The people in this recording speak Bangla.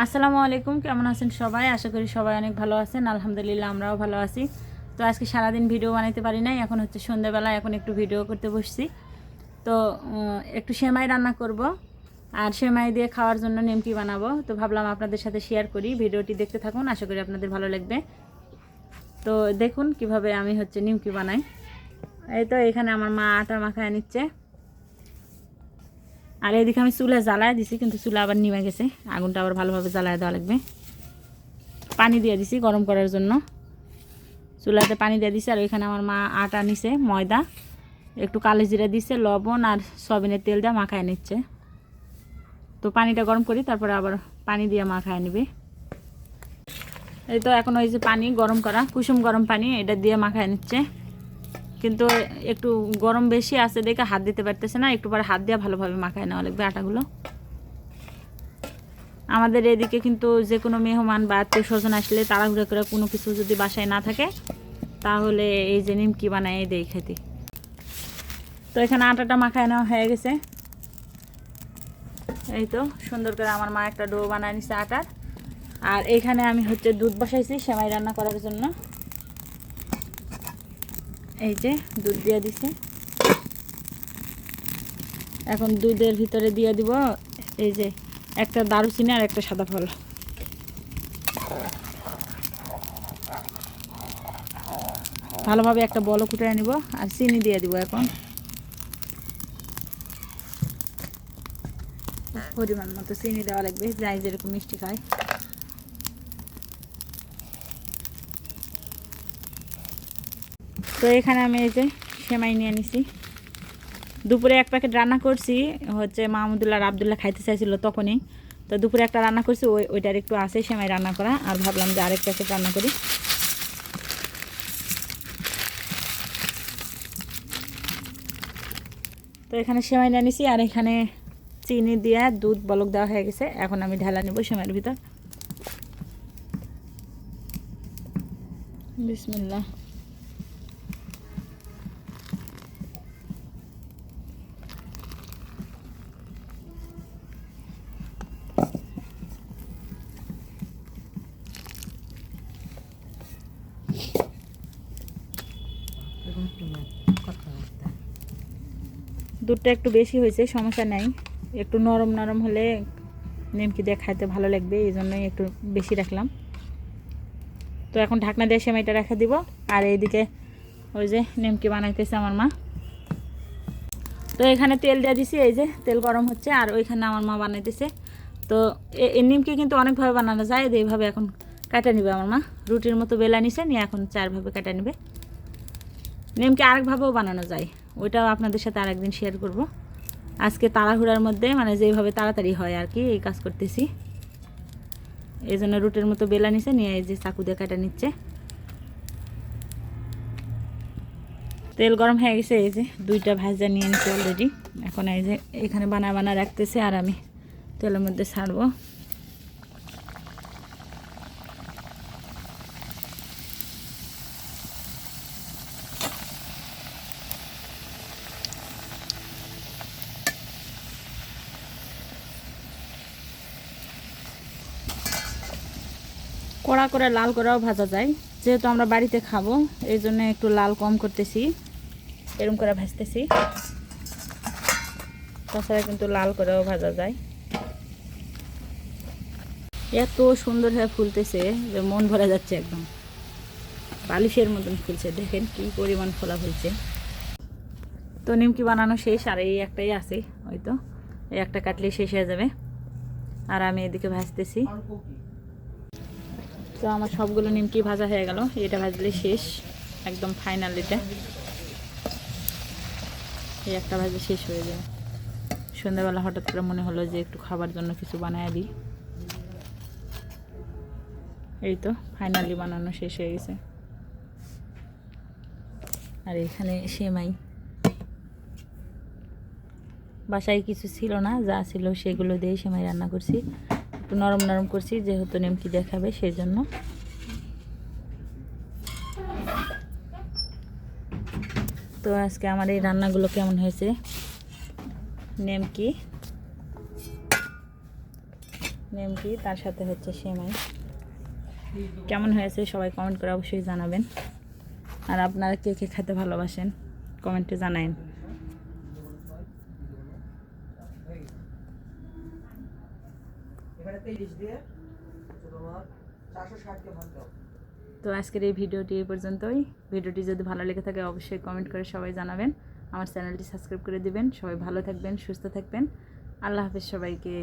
আসসালামু আলাইকুম, কেমন আছেন সবাই? আশা করি সবাই অনেক ভালো আছেন। আলহামদুলিল্লাহ আমরাও ভালো আছি। তো আজকে সারাদিন ভিডিও বানাইতে পারি নাই, এখন হচ্ছে সন্ধ্যাবেলা, এখন একটু ভিডিও করতে বসছি। তো একটু সেমাই রান্না করব, আর সেমাই দিয়ে খাওয়ার জন্য নিমকি বানাবো। তো ভাবলাম আপনাদের সাথে শেয়ার করি, ভিডিওটি দেখতে থাকুন, আশা করি আপনাদের ভালো লাগবে। তো দেখুন কিভাবে আমি হচ্ছে নিমকি বানাই। এই তো এখানে আমার মা আটা মাখায় নিচ্ছে, আর এদিকে আমি চুলা জ্বালায় দিছি, কিন্তু চুলা আবার নিমে গেছে, আগুনটা আবার ভালোভাবে জ্বালায় দেওয়া লাগবে। পানি দিয়ে দিছি গরম করার জন্য, চুলাতে পানি দিয়ে দিছি। আর ওইখানে আমার মা আটা নিছে, ময়দা, একটু কালো জিরা দিছে, লবণ আর সয়াবিনের তেল দিয়ে মাখায় নিচ্ছে। তো পানিটা গরম করি, তারপরে আবার পানি দিয়ে মাখায় নিবে। এই তো এখন ওই যে পানি গরম করা, কুসুম গরম পানি, এটা দিয়ে মাখায় নিচ্ছে। কিন্তু একটু গরম বেশি আছে দেখে হাত দিতে পারতেছে না, একটু পরে হাত দিয়ে ভালোভাবে মাখায় নেওয়া লাগবে আটাগুলো। আমাদের এদিকে কিন্তু যে কোনো মেহমান বা আত্মীয় স্বজন আসলে তাড়াহুড়ো করে কোনো কিছু যদি বাসায় না থাকে, তাহলে এই যে নিমকি বানাই দেই খেতে। তো এখানে আটাটা মাখায় নেওয়া হয়ে গেছে। এই তো সুন্দর করে আমার মা একটা ডো বানায় নিছে আটার। আর এইখানে আমি হচ্ছে দুধ বসাইছি সেমাই রান্না করার জন্য। এই যে দুধ দিয়ে দিছি, এখন দুধের ভিতরে দিয়ে দিব এই যে একটা দারুচিনি আর একটা সাদা ফল। ভালোভাবে একটা বলক উঠিয়ে নিব, আর চিনি দিয়ে দিব। এখন পরিমাণ মতো চিনি দেওয়া লাগবে, যাই যেরকম মিষ্টি খায়। তো এখানে আমি এই যে সেমাই নিয়ে নিছি। দুপুরে এক প্যাকেট রান্না করছি, হচ্ছে মাহমুদুল্লাহ আর আবদুল্লাহ খাইতে চাইছিল তখনই। তো দুপুরে একটা রান্না করছি, ওইটার একটু আছে সেমাই রান্না করা, আর ভাবলাম যে আরেক প্যাকেট রান্না করি। তো এখানে সেমাই নিয়ে নিছি, আর এখানে চিনি দিয়ে দুধ বলক দেওয়া হয়ে গেছে। এখন আমি ঢালা নেব সেমাইয়ের ভিতর। বিসমিল্লাহ। দুধটা একটু বেশি হয়েছে, সমস্যা নাই, একটু নরম নরম হলে নিমকি দিয়ে খাইতে ভালো লাগবে, এই জন্যই একটু বেশি রাখলাম। তো এখন ঢাকনা দিয়ে সেমাইটা রেখে দিব। আর এইদিকে ওই যে নিমকি বানাইতেছে আমার মা। তো এখানে তেল দিয়ে দিছি, এই যে তেল গরম হচ্ছে, আর ওইখানে আমার মা বানাইতেছে। তো এই নিমকি কিন্তু অনেকভাবে বানানো যায়, এইভাবে এখন কাটা নিবে আমার মা, রুটির মতো বেলা নিছে, নিয়ে এখন চারভাবে কাটা নিবে। নিমকি আরেকভাবেও বানানো যায়, ওইটাও আপনাদের সাথে আরেকদিন শেয়ার করব। আজকে তাড়াহুড়ার মধ্যে মানে যেভাবে তাড়াতাড়ি হয় আর কি, এই কাজ করতেছি, এই জন্য রুটির মতো বেলা নিছে, নিয়ে এই যে চাকু দিয়ে কাটা নিচ্ছে। তেল গরম হয়ে গেছে, এই যে দুইটা ভাজা নিয়ে নিচ্ছে অলরেডি। এখন এই যে এখানে বানা রাখতেছে, আর আমি তেলের মধ্যে ছাড়বো। কড়া করে লাল করেও ভাজা যায়, যেহেতু আমরা বাড়িতে খাবো এই জন্য একটু লাল কম করতেছি, এরকম করে ভাজতেছি। তাছাড়া কিন্তু লাল করেও ভাজা যায়। এত সুন্দর হয়ে ফুলতেছে যে মন ভরে যাচ্ছে, একদম বালিশের মতন ফুলছে, দেখেন কি পরিমাণ ফোলা ফুলছে। তো নিমকি বানানো শেষ, আর এই একটাই আছে, ওই তো এই একটা কাটলেই শেষ হয়ে যাবে। আর আমি এদিকে ভাজতেছি। তো আমার সবগুলো নিমকি ভাজা হয়ে গেল, এটা ভাজলে শেষ, একদম ফাইনাল। এটা এই একটা ভাজলে শেষ হয়ে যায়। সন্ধ্যাবেলা হঠাৎ করে মনে হলো যে একটু খাবার জন্য কিছু বানায় দিই। এই তো ফাইনালি বানানো শেষ হয়ে গেছে। আর এখানে সেমাই, বাসায় কিছু ছিল না, যা ছিল সেগুলো দিয়ে সেমাই রান্না করছি, একটু নরম নরম করছি যেহেতু নিমকি দেখাবে সেই জন্য। তো আজকে আমার এই রান্নাগুলো কেমন হয়েছে, নিমকি, নিমকি, তার সাথে হচ্ছে সেমাই। কেমন হয়েছে সবাই কমেন্ট করে অবশ্যই জানাবেন। আর আপনারা কে কে খেতে ভালোবাসেন কমেন্টে জানাবেন। তো আজকের এই ভিডিওটি এই পর্যন্তই। ভিডিওটি যদি ভালো লেগে থাকে অবশ্যই কমেন্ট করে সবাই জানাবেন। আমার চ্যানেলটি সাবস্ক্রাইব করে দিবেন। সবাই ভালো থাকবেন, সুস্থ থাকবেন। আল্লাহ হাফেজ সবাইকে।